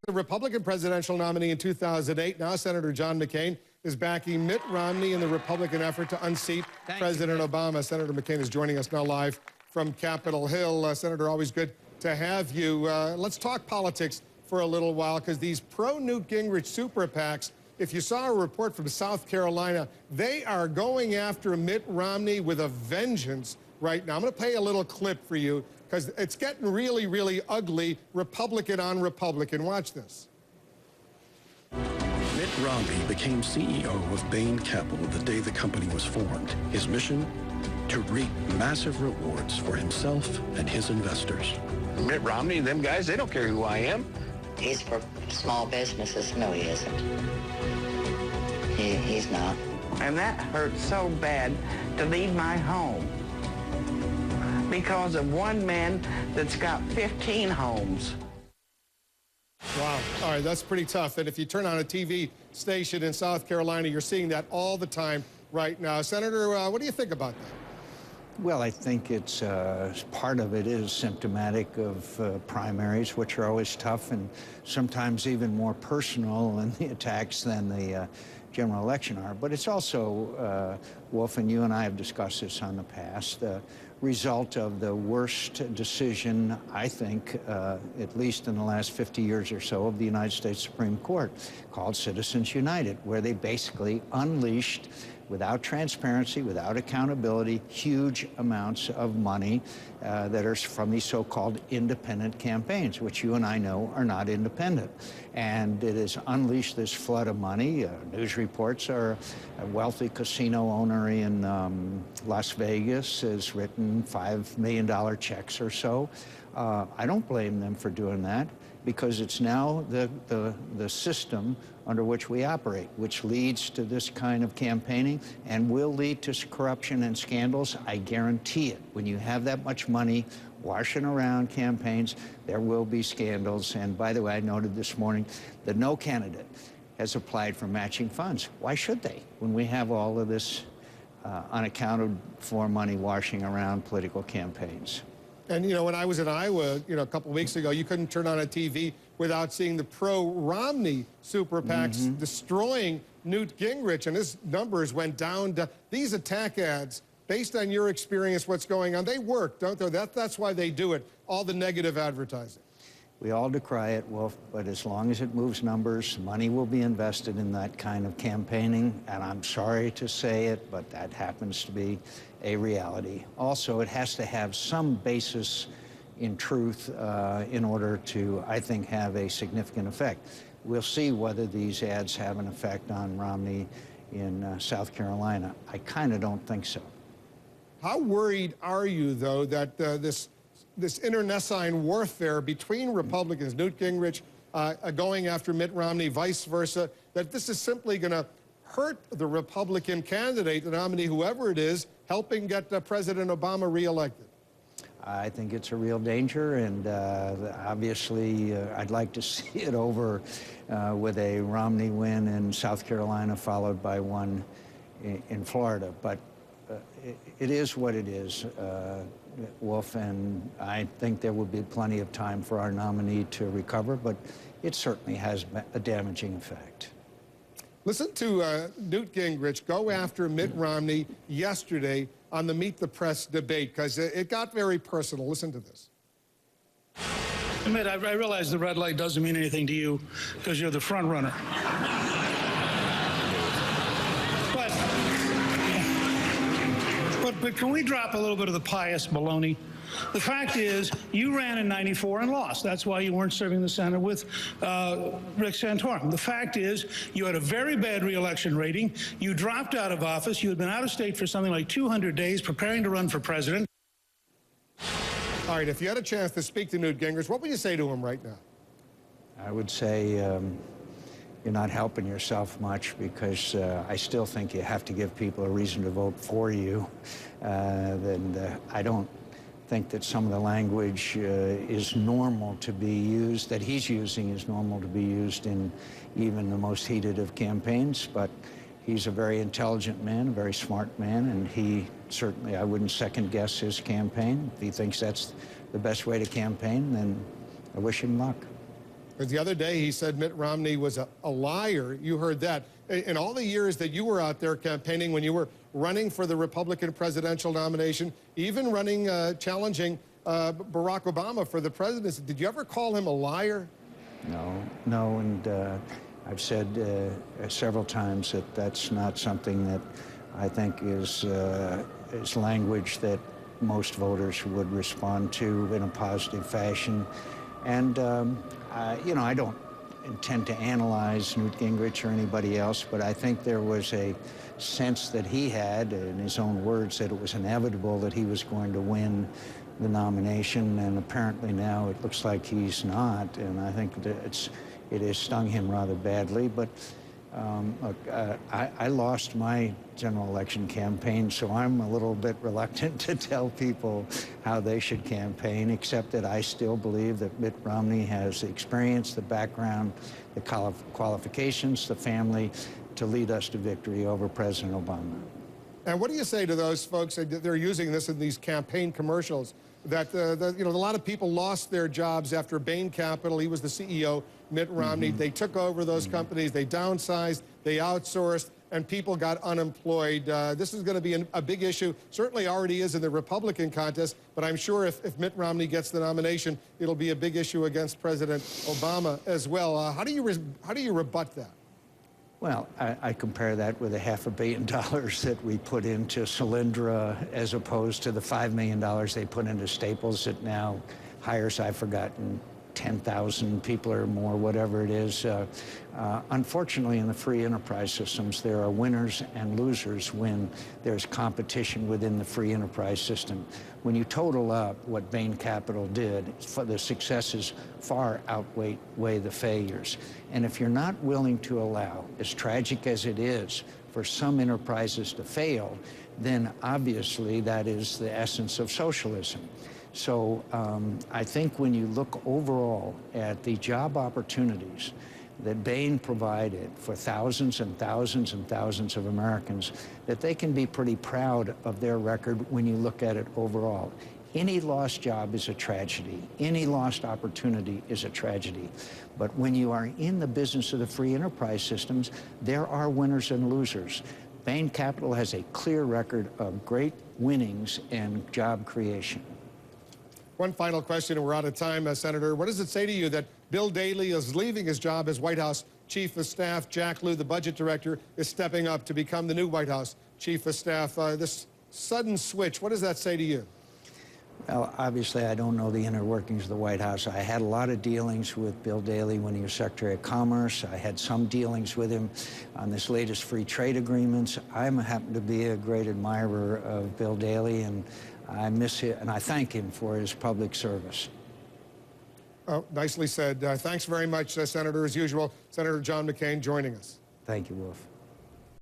The Republican presidential nominee in 2008, now Senator John McCain, is backing Mitt Romney in the Republican effort to unseat President Obama. Senator McCain is joining us now live from Capitol Hill. Senator, always good to have you. Let's talk politics for a little while, because these pro-Newt Gingrich super PACs, if you saw a report from South Carolina, they are going after Mitt Romney with a vengeance right now. I'm going to play a little clip for you, because it's getting really, really ugly, Republican on Republican. Watch this. Mitt Romney became CEO of Bain Capital the day the company was formed. His mission? To reap massive rewards for himself and his investors. Mitt Romney and them guys, they don't care who I am. He's for small businesses. No, he isn't. He's not. And that hurts so bad to leave my home because of one man that's got 15 homes. Wow. All right, that's pretty tough. And if you turn on a TV station in South Carolina, you're seeing that all the time right now. Senator, what do you think about that? Well, I think it's part of it is symptomatic of primaries, which are always tough and sometimes even more personal in the attacks than the general election are. But it's also, Wolf, and you and I have discussed this on the past, the result of the worst decision, I think, at least in the last 50 years or so, of the United States Supreme Court, called Citizens United, where they basically unleashed, without transparency, without accountability, huge amounts of money that are from these so-called independent campaigns, which you and I know are not independent. And it has unleashed this flood of money. News reports are a wealthy casino owner in Las Vegas has written $5 million checks or so. I don't blame them for doing that, because it's now the system under which we operate, which leads to this kind of campaigning and will lead to corruption and scandals. I guarantee it. When you have that much money washing around campaigns, there will be scandals. And by the way, I noted this morning that no candidate has applied for matching funds. Why should they, when we have all of this unaccounted for money washing around political campaigns? And, you know, when I was in Iowa, you know, a couple of weeks ago, you couldn't turn on a TV without seeing the pro-Romney super PACs destroying Newt Gingrich, and his numbers went down. These attack ads, based on your experience, what's going on, they work, don't they? That's why they do it, all the negative advertising. We all decry it, Wolf, but as long as it moves numbers, money will be invested in that kind of campaigning, and I'm sorry to say it, but that happens to be a reality. Also, it has to have some basis in truth in order to, I think, have a significant effect. We'll see whether these ads have an effect on Romney in South Carolina. I kind of don't think so. How worried are you, though, that this internecine warfare between Republicans, Newt Gingrich going after Mitt Romney, vice versa, that this is simply going to hurt the Republican candidate, the nominee, whoever it is, helping get President Obama reelected? I think it's a real danger, and obviously I'd like to see it over with a Romney win in South Carolina followed by one in Florida. But it is what it is, Wolf, and I think there will be plenty of time for our nominee to recover, but it certainly has a damaging effect. Listen to Newt Gingrich go after Mitt Romney yesterday on the Meet the Press debate, because it got very personal. Listen to this. Mitt, I realize the red light doesn't mean anything to you because you're the front runner. But can we drop a little bit of the pious baloney? The fact is, you ran in '94 and lost. That's why you weren't serving the Senate with Rick Santorum. The fact is, you had a very bad re-election rating. You dropped out of office. You had been out of state for something like 200 days preparing to run for president. All right, if you had a chance to speak to Newt Gingrich, what would you say to him right now? I would say you're not helping yourself much, because I still think you have to give people a reason to vote for you. I don't think that some of the language is normal to be used, that he's using is normal to be used in even the most heated of campaigns. But he's a very intelligent man, a very smart man, and he certainly, I wouldn't second guess his campaign. If he thinks that's the best way to campaign, then I wish him luck. Because the other day he said Mitt Romney was a liar. You heard that. In all the years that you were out there campaigning, when you were running for the Republican presidential nomination, even running, challenging Barack Obama for the presidency, did you ever call him a liar? No, and I've said several times that that's not something that I think is language that most voters would respond to in a positive fashion. And, you know, I don't intend to analyze Newt Gingrich or anybody else, but I think there was a sense that he had, in his own words, that it was inevitable that he was going to win the nomination, and apparently now it looks like he's not, and I think that it has stung him rather badly. But look, I lost my general election campaign, so I'm a little bit reluctant to tell people how they should campaign, except that I still believe that Mitt Romney has the experience, the background, the qualifications, the family to lead us to victory over President Obama. And what do you say to those folks that they're using this in these campaign commercials? That you know, a lot of people lost their jobs after Bain Capital. He was the CEO, Mitt Romney. They took over those companies. They downsized. They outsourced, and people got unemployed. This is going to be a big issue. Certainly already is in the Republican contest, but I'm sure if Mitt Romney gets the nomination, it'll be a big issue against President Obama as well. How do you rebut that? Well, I compare that with the $500 million that we put into Solyndra as opposed to the $5 million they put into Staples that now hires, I've forgotten, 10,000 people or more, whatever it is. Unfortunately, in the free enterprise systems, there are winners and losers when there's competition within the free enterprise system. When you total up what Bain Capital did, the successes far outweigh the failures. And if you're not willing to allow, as tragic as it is, for some enterprises to fail, then obviously that is the essence of socialism. So I think when you look overall at the job opportunities that Bain provided for thousands and thousands and thousands of Americans, that they can be pretty proud of their record when you look at it overall. Any lost job is a tragedy. Any lost opportunity is a tragedy. But when you are in the business of the free enterprise systems, there are winners and losers. Bain Capital has a clear record of great winnings and job creation. One final question, and we're out of time, Senator. What does it say to you that Bill Daley is leaving his job as White House Chief of Staff? Jack Lew, the budget director, is stepping up to become the new White House Chief of Staff. This sudden switch, what does that say to you? Well, obviously, I don't know the inner workings of the White House. I had a lot of dealings with Bill Daley when he was Secretary of Commerce. I had some dealings with him on this latest free trade agreements. I happen to be a great admirer of Bill Daley, and I miss him, and I thank him for his public service. Oh, nicely said. Thanks very much, Senator, as usual. Senator John McCain joining us. Thank you, Wolf.